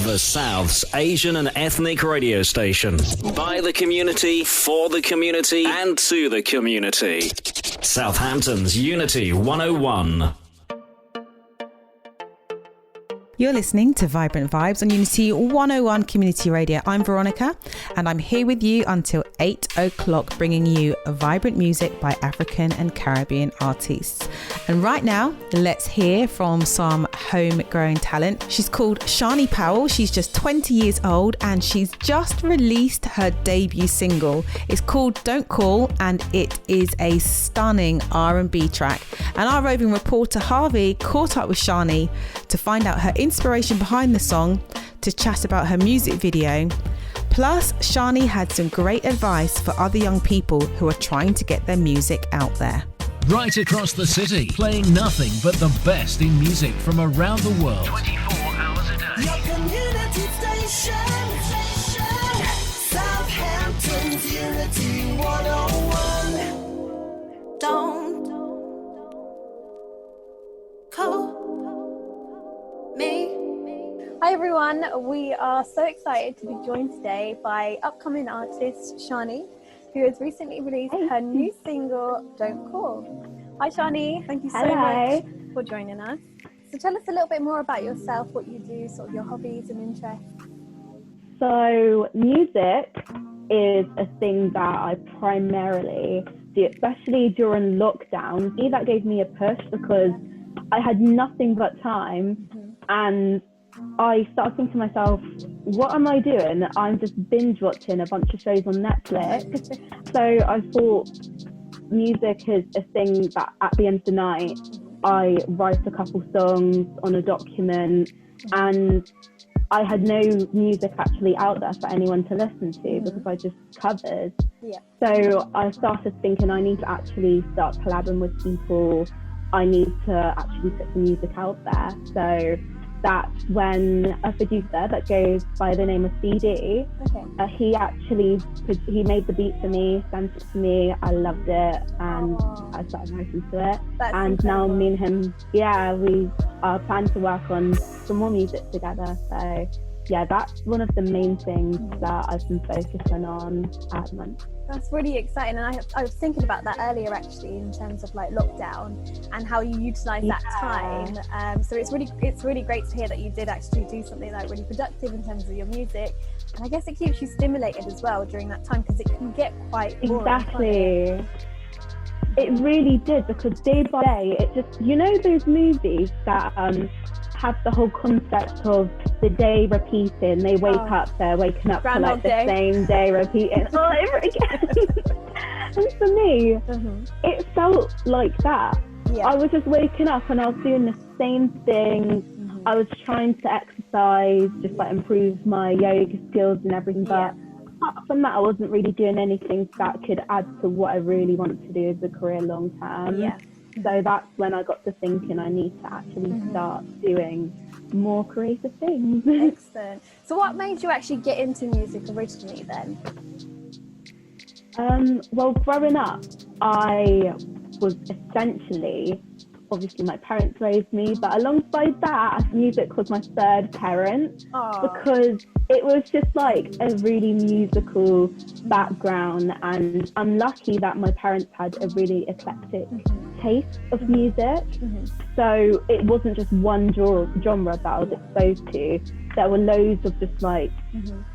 The South's Asian and ethnic radio station. By the community, for the community, and to the community. Southampton's Unity 101. You're listening to Vibrant Vibes on Unity 101 Community Radio. I'm Veronica, and I'm here with you until 8 o'clock, bringing you vibrant music by African and Caribbean artists. And right now, let's hear from some homegrown talent. She's called Shani Powell. She's just 20 years old, and she's just released her debut single. It's called Don't Call, and it is a stunning R&B track. And our roving reporter Harvey caught up with Shani to find out her inspiration behind the song, to chat about her music video. Plus, Shani had some great advice for other young people who are trying to get their music out there. Right across the city, playing nothing but the best in music from around the world. 24 hours a day. Your community station. Southampton's Unity 101. Don't call me. Hi everyone, we are so excited to be joined today by upcoming artist Shani, who has recently released her new single, Don't Call. Hi Shani, thank you so much for joining us. So tell us a little bit more about yourself, what you do, sort of your hobbies and interests. So music is a thing that I primarily do, especially during lockdown. That gave me a push because I had nothing but time, and I started thinking to myself, what am I doing? I'm just binge watching a bunch of shows on Netflix. So I thought music is a thing that at the end of the night, I write a couple songs on a document, and I had no music actually out there for anyone to listen to because I just covered. Yeah. So I started thinking I need to actually start collabing with people. I need to actually put the music out there. So that's when a producer that goes by the name of CD, he made the beat for me, sent it to me, I loved it, and I started writing to it. That's and incredible. Now me and him, we are planning to work on some more music together. So yeah, that's one of the main things that I've been focusing on at the moment. That's really exciting, and I was thinking about that earlier actually, in terms of like lockdown and how you utilise that time. So it's really great to hear that you did actually do something like really productive in terms of your music, and I guess it keeps you stimulated as well during that time because it can get quite boring. Exactly. It really did, because day by day, it just, you know those movies that have the whole concept of the day repeating. They wake up, they're waking up for like the same day repeating all over again. And for me, it felt like that. I was just waking up and I was doing the same thing. I was trying to exercise, just like improve my yoga skills and everything, but apart from that, I wasn't really doing anything that could add to what I really want to do as a career long term. So that's when I got to thinking I need to actually start doing more creative things. Excellent. So what made you actually get into music originally then? Well, growing up, I was essentially, obviously my parents raised me, but alongside that, music was my third parent. Because it was just like a really musical background, and I'm lucky that my parents had a really eclectic taste of music. So it wasn't just one genre that I was exposed to. There were loads of just like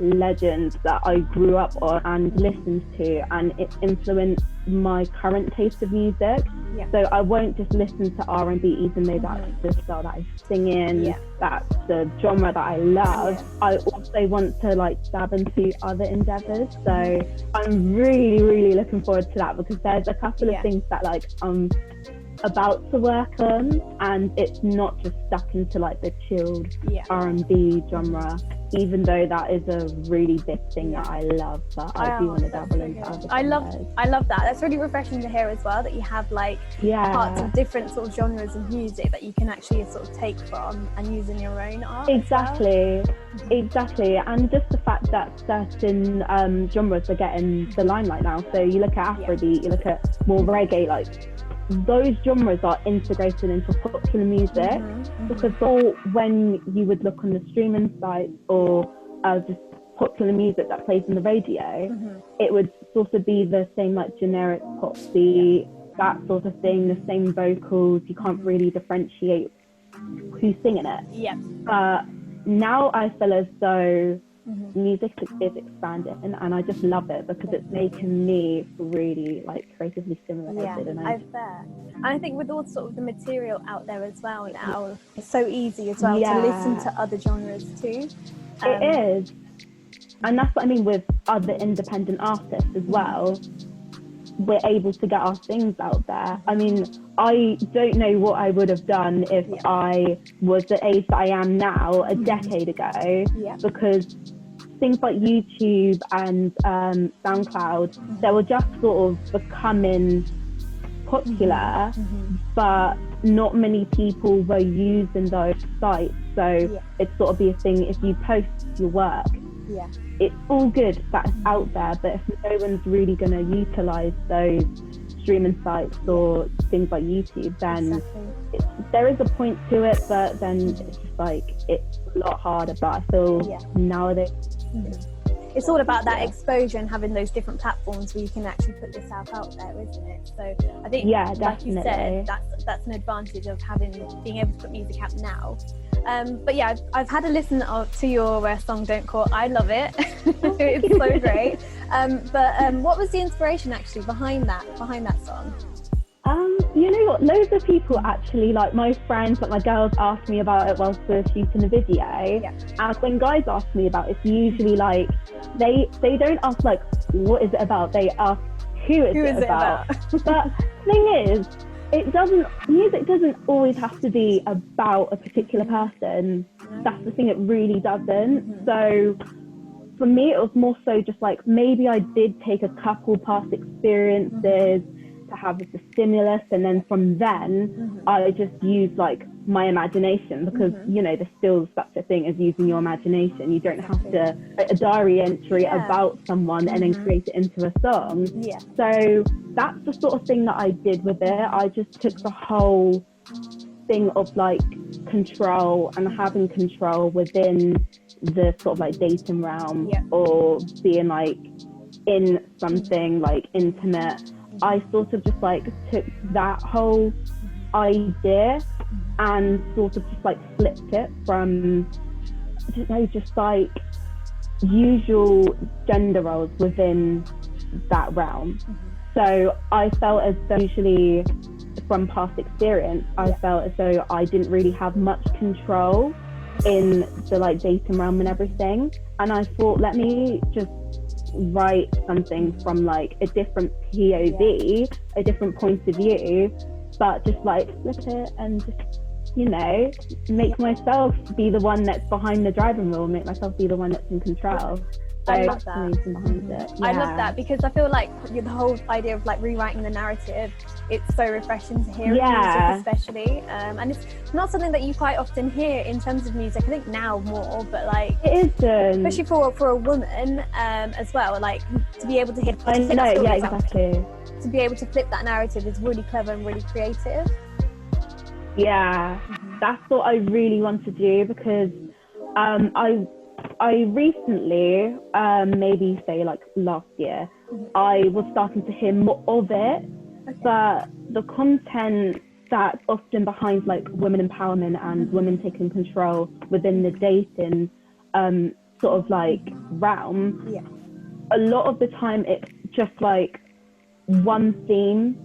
legends that I grew up on and listened to, and it influenced my current taste of music. So I won't just listen to R&B, even though that's the style that I sing in, that's the genre that I love. I also want to like dab into other endeavors. So I'm really, really looking forward to that, because there's a couple of things that like I'm about to work on, and it's not just stuck into like the chilled R&B genre, even though that is a really big thing that I love, but I do want to dabble into other I love that. That's really refreshing to hear as well, that you have like parts of different sort of genres of music that you can actually sort of take from and use in your own art. Exactly. And just the fact that certain genres are getting the limelight now. So you look at Afrobeat, you look at more reggae, like those genres are integrated into popular music, because all when you would look on the streaming sites or just popular music that plays on the radio, it would sort of be the same like generic pop beat, that sort of thing, the same vocals. You can't really differentiate who's singing it. Yeah. But now I feel as though music is expanding, and I just love it because it's making me really like creatively stimulated. And I bet. And I think with all sort of the material out there as well now, it's so easy as well to listen to other genres too. It is. And that's what I mean with other independent artists as well. We're able to get our things out there. I mean, I don't know what I would have done if I was the age that I am now a decade ago, because things like YouTube and SoundCloud, they were just sort of becoming popular, but not many people were using those sites. So it's sort of be a thing, if you post your work, it's all good that it's out there, but if no one's really going to utilize those streaming sites or things like YouTube, then there is a point to it, but then it's just like, it's a lot harder. But I feel nowadays it's all about that exposure and having those different platforms where you can actually put yourself out there, isn't it? So I think, like you said, that's an advantage of being able to put music out now. But yeah, I've had a listen to your song Don't Call. I love it. It's so great. But what was the inspiration actually behind that song? You know what, loads of people actually, like my friends, like my girls, asked me about it whilst we were shooting a video. And when guys ask me about it, it's usually like they don't ask like what is it about, they ask who is it about. But the thing is, music doesn't always have to be about a particular person. That's the thing, it really doesn't. So for me, it was more so just like, maybe I did take a couple past experiences to have as a stimulus, and then from then I just used like my imagination, because you know, there's still such a thing as using your imagination. You don't have to write a diary entry about someone and then create it into a song. So that's the sort of thing that I did with it. I just took the whole thing of like control and having control within the sort of like dating realm, or being like in something like intimate. I sort of just like took that whole idea and sort of just like flipped it from, I don't know, just like usual gender roles within that realm. So I felt as though, usually from past experience, I felt as though I didn't really have much control in the like dating realm and everything. And I thought, let me just write something from like a different POV, a different point of view, but just like flip it and just, you know, make myself be the one that's behind the driving wheel, make myself be the one that's in control. So I love that. Behind it. I love that, because I feel like the whole idea of like rewriting the narrative, it's so refreshing to hear in music especially, and it's not something that you quite often hear in terms of music. I think now more, but like it is, especially for a woman as well, like to be able to hear exactly, to be able to flip that narrative is really clever and really creative. That's what I really want to do, because I recently, maybe say like last year, I was starting to hear more of it, but the content that's often behind like women empowerment and women taking control within the dating sort of like realm, a lot of the time it's just like one theme.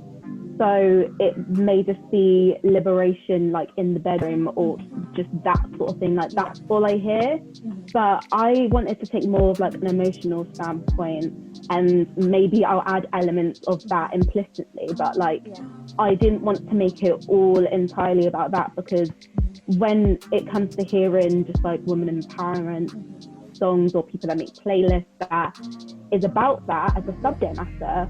So it may just be liberation like in the bedroom, or just that sort of thing, like that's all I hear. But I wanted to take more of like an emotional standpoint, and maybe I'll add elements of that implicitly, but like I didn't want to make it all entirely about that, because when it comes to hearing just like women empowerment songs or people that make playlists that is about that as a subject matter,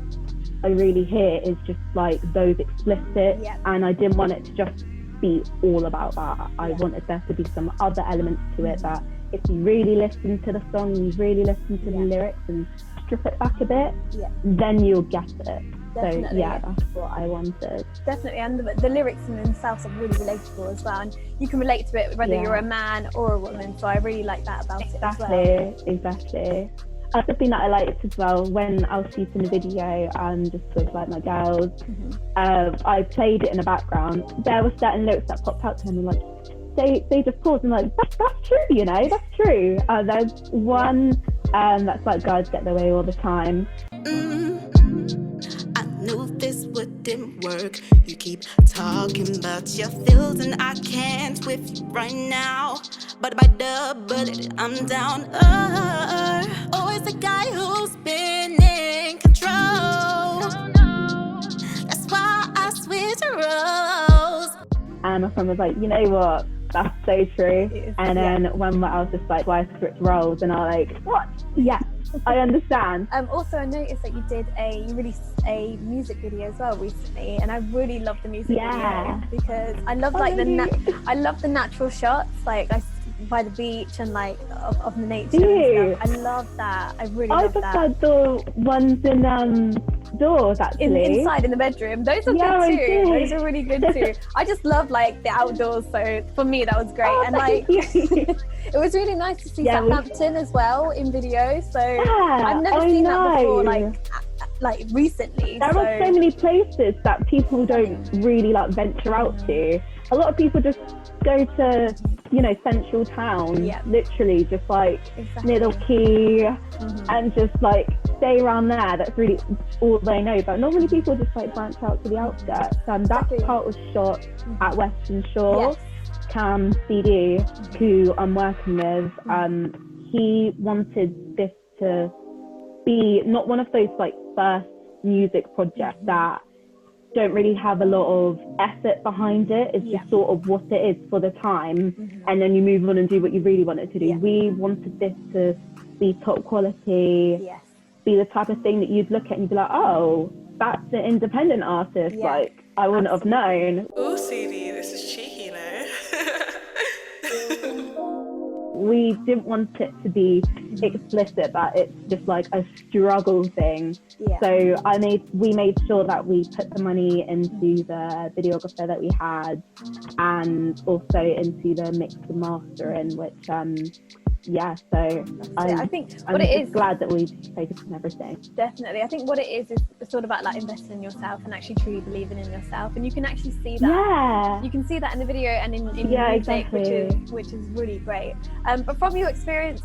I really hear is just like those explicit, and I didn't want it to just be all about that. I wanted there to be some other elements to it, that if you really listen to the song, you really listen to the lyrics and strip it back a bit, then you'll get it. Definitely. So yeah, that's what I wanted. Definitely, and the lyrics in themselves are really relatable as well, and you can relate to it whether you're a man or a woman, so I really like that about it as well. Exactly. Another thing that I liked as well, when I was shooting the video just with like my girls, I played it in the background. There were certain lyrics that popped out to me, like they just paused and like that's true, you know, that's true. There's one that's like guys get their way all the time. I knew this wouldn't work. You keep talking about your feels and I can't with you right now. But by the bullet, I'm down. Always the guy who's been in control. That's why I switch roles. And my friend was like, you know what? That's so true. And then when I was just like, why switch roles? And I was like, what? Yeah, I understand. Also, I noticed that you released a music video as well recently, and I really love the music video because I love I love the natural shots, like by the beach and like of the nature and stuff. I love that. I really love that. I prefer the ones in doors actually. Inside in the bedroom. Those are good too. Those are really good too. I just love like the outdoors, so for me that was great. And like it was really nice to see Southampton as well in video. So I've never seen that before, like recently. There are so many places that people don't really like venture out to. A lot of people just go to, you know, central town, literally just like near the quay and just like stay around there. That's really all they know. But not many people just like branch out to the outskirts. That part was shot at Western Shore. Cam CD, who I'm working with, he wanted this to be not one of those like first music projects that don't really have a lot of effort behind it. It's just sort of what it is for the time, and then you move on and do what you really wanted to do. We wanted this to be top quality, be the type of thing that you'd look at and you'd be like, oh, that's an independent artist. Like, I wouldn't have known. Oh, CD, this is cheeky, you know. We didn't want it to be explicit, that it's just like a struggle thing. So we made sure that we put the money into the videographer that we had, and also into the mix and mastering, which so I think I'm just glad that we focused on everything. Definitely. I think what it is sort of about like investing in yourself and actually truly believing in yourself, and you can actually see that. You can see that in the video and in music, which is really great. But from your experience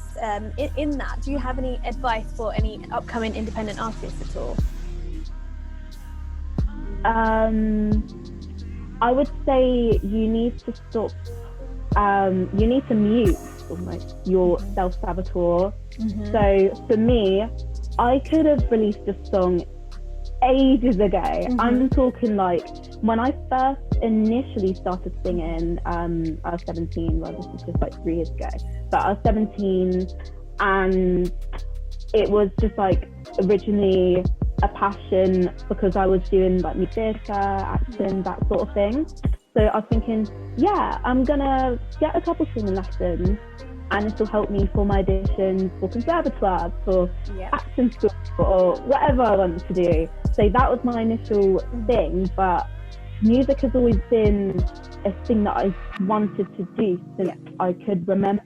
in that, do you have any advice for any upcoming independent artists at all? I would say you need to stop. You need to mute like your self-saboteur. So for me, I could have released a song ages ago. I'm talking like when I first initially started singing, I was 17. Well, this is just like 3 years ago, but I was 17, and it was just like originally a passion because I was doing like music theatre, acting, that sort of thing. So I was thinking, I'm gonna get a couple singing lessons, and this will help me for my auditions for conservatoire, for acting school, or whatever I want to do. So that was my initial thing. But music has always been a thing that I wanted to do since I could remember.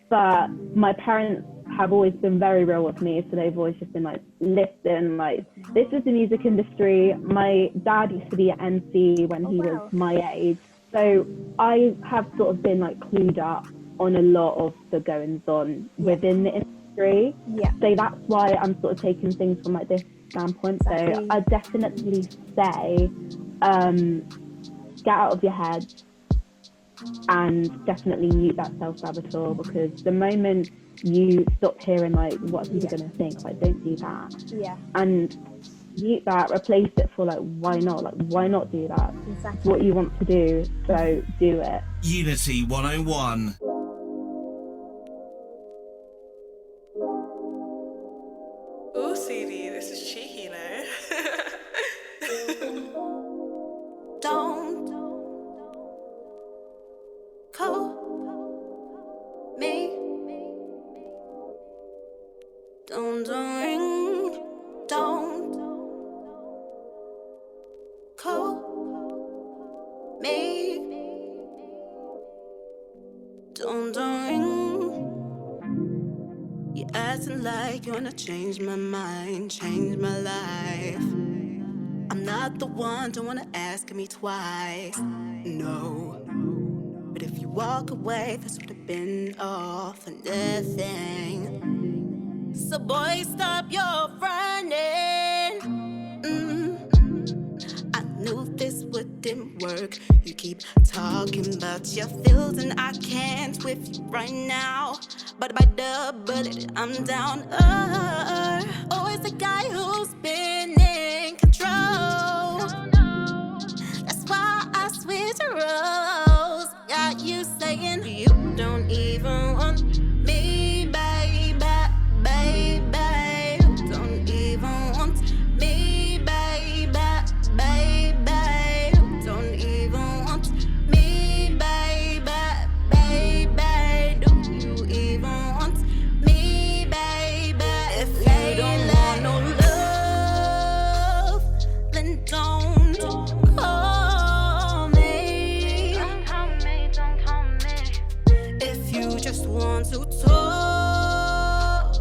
But my parents have always been very real with me, so they've always just been like, listen, like, this is the music industry. My dad used to be an MC when he was my age, so I have sort of been like clued up on a lot of the goings on within the industry. So that's why I'm sort of taking things from like this standpoint. So I definitely say get out of your head and definitely mute that self-saboteur, because the moment you stop hearing like what are people going to think, like, don't do that, and mute that, replace it for like, why not do that? It's what you want to do, so do it. Unity 101. Oh, CD, this is cheeky, you know. Don't call me. Don't ring. Don't acting like you wanna change my mind, change my life. I'm not the one, don't wanna ask me twice, no. But if you walk away, this would have been all for nothing. So boy, stop your running. I knew this wouldn't work. You keep talking about your feels and I can't with you right now. But by the bullet, I'm down. Always the guy who's been in control. That's why I switch roles. Got you saying you don't even want me, baby, baby. Don't even want me, baby, baby. Don't even want me, baby, baby. Do you even want me, baby? If you don't want no love, then don't call me. Don't call me, don't call me. If you just want to talk,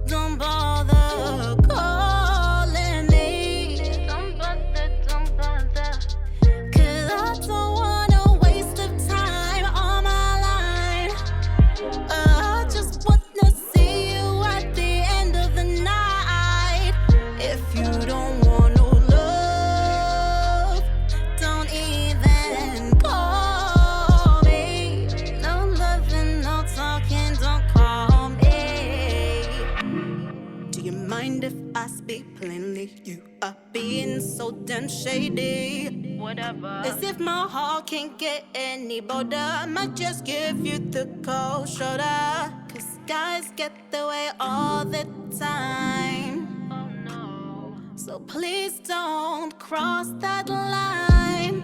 don't bother calling me. Don't bother, don't bother. 'Cause I don't wanna waste the time on my line. I just wanna see you at the end of the night. If you don't want no love, don't even call me. No loving, no talking, don't call me. Do you mind if I speak plainly? You are being so damn shady. Whatever. As if my heart can't get any bolder. I might just give you the cold shoulder. 'Cause guys get their way all the time. Oh no. So please don't cross that line.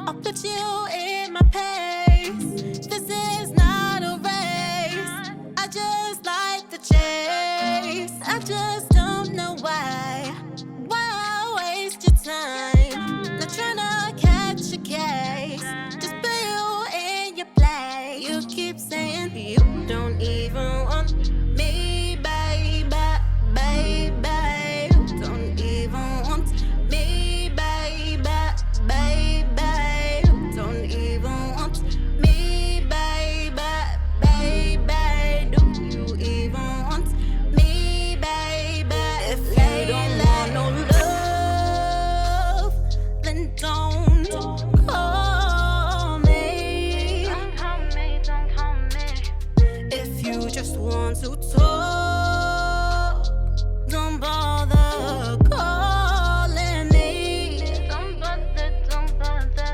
I'll put you in my pace. This is not a race. I just like the chase. I just don't know why. Why waste your time? Not trying to catch a case. Just put you in your place. You keep saying you don't even want me, baby, baby. Don't even want me, baby, baby. Don't even want me, baby, baby. Do you even want me, baby? If you don't want no love, then don't call me. Don't call me, don't call me. If you just want to talk, don't bother calling me. Don't bother, don't bother.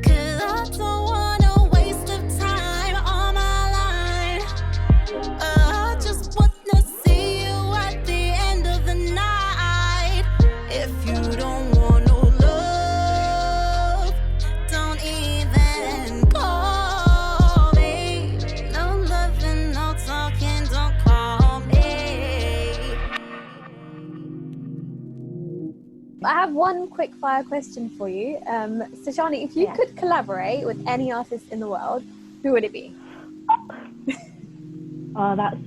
'Cause I don't wanna waste the time on my line. I just wanna see you at the end of the night. If you don't want no love, don't even call me. No loving, no talking, don't call me. I have one quick fire question for you. So Shani, if you could collaborate with any artist in the world, who would it be? Oh, that's...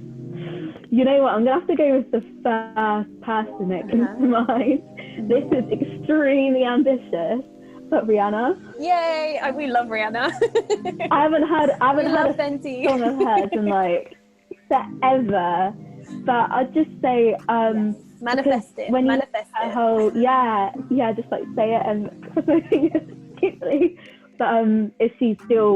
You know what? I'm going to have to go with the first person that comes to mind. This is extremely ambitious, but Rihanna. Yay! We love Rihanna. I haven't heard We love a Fenty. song of hers in like forever. But I'd just say Manifest it. when you Manifest her it. whole just like say it and cross my fingers cutely. But if she's still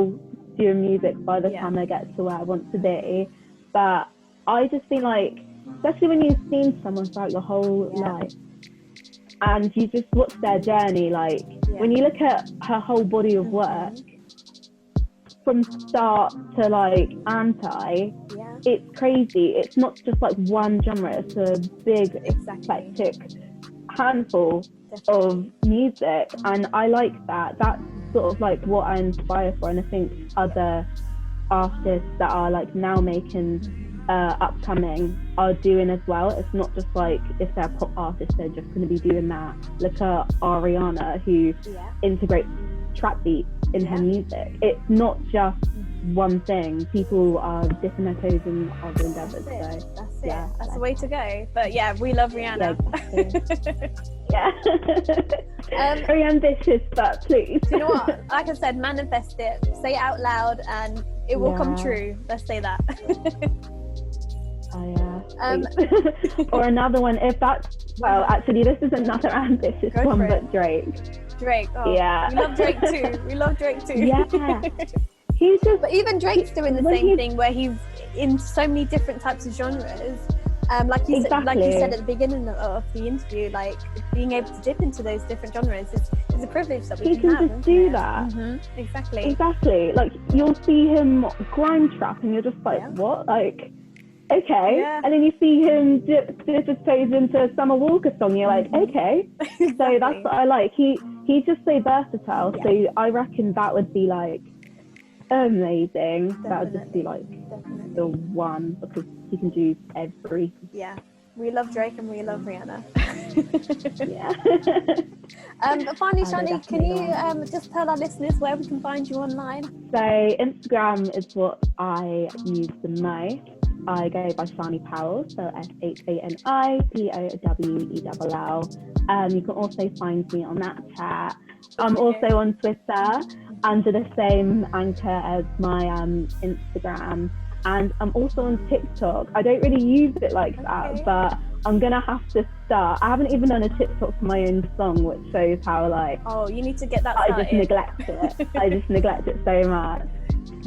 doing music by the time I get to where I want to be. But I just feel like, especially when you've seen someone throughout your whole life and you just watch their journey, like when you look at her whole body of work from start to like anti, it's crazy. It's not just like one genre, it's a big eclectic handful of music, and I like that. That's sort of like what I inspire for, and I think other artists that are like now making upcoming are doing as well. It's not just like if they're pop artists they're just going to be doing that. Look at Ariana, who integrates trap beats in her music. It's not just one thing. People are dipping their toes in other endeavours. That's So it. yeah, That's the way to go. But yeah, we love Rihanna. Yeah. Very ambitious, but please. Do you know what? Like I said, manifest it. Say it out loud, and it will come true. Let's say that. Oh yeah. Or another one. If that's actually, this is another ambitious one, but Drake. Oh, yeah. We love Drake too. We love Drake too. Yeah. He's just. But even Drake's doing the same thing, where he's in so many different types of genres. Like you said at the beginning of the interview, like being able to dip into those different genres is a privilege that we can have. Just do that. Mm-hmm. Exactly. Like you'll see him grime trap, and you're just like, what? Like, okay. Yeah. And then you see him dip his toes into a Summer Walker song. You're like, okay. Exactly. So that's what I like. He's just so versatile. Yeah. So I reckon that would be like amazing. Definitely. That would just be like the one, because he can do everything. Yeah, we love Drake and we love Rihanna. Yeah. But finally, Shani, can you just tell our listeners where we can find you online? So Instagram is what I use the most. I go by Shani Powell, so SHANI POWELL. You can also find me on Snapchat. I'm also on Twitter under the same anchor as my Instagram, and I'm also on TikTok. I don't really use it like that, but I'm gonna have to start. I haven't even done a TikTok for my own song, which shows how oh, you need to get that started. I just neglect it. I just neglect it so much.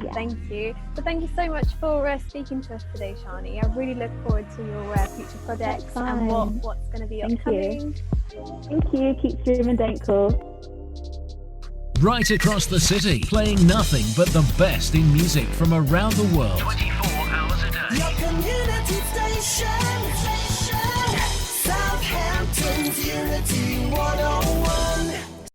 Yeah. Thank you. So thank you so much for speaking to us today, Shani. I really look forward to your future projects and what's going to be upcoming. Thank you. Keep streaming, don't call. Right across the city, playing nothing but the best in music from around the world. 24 hours a day. Your community station. Southampton's Unity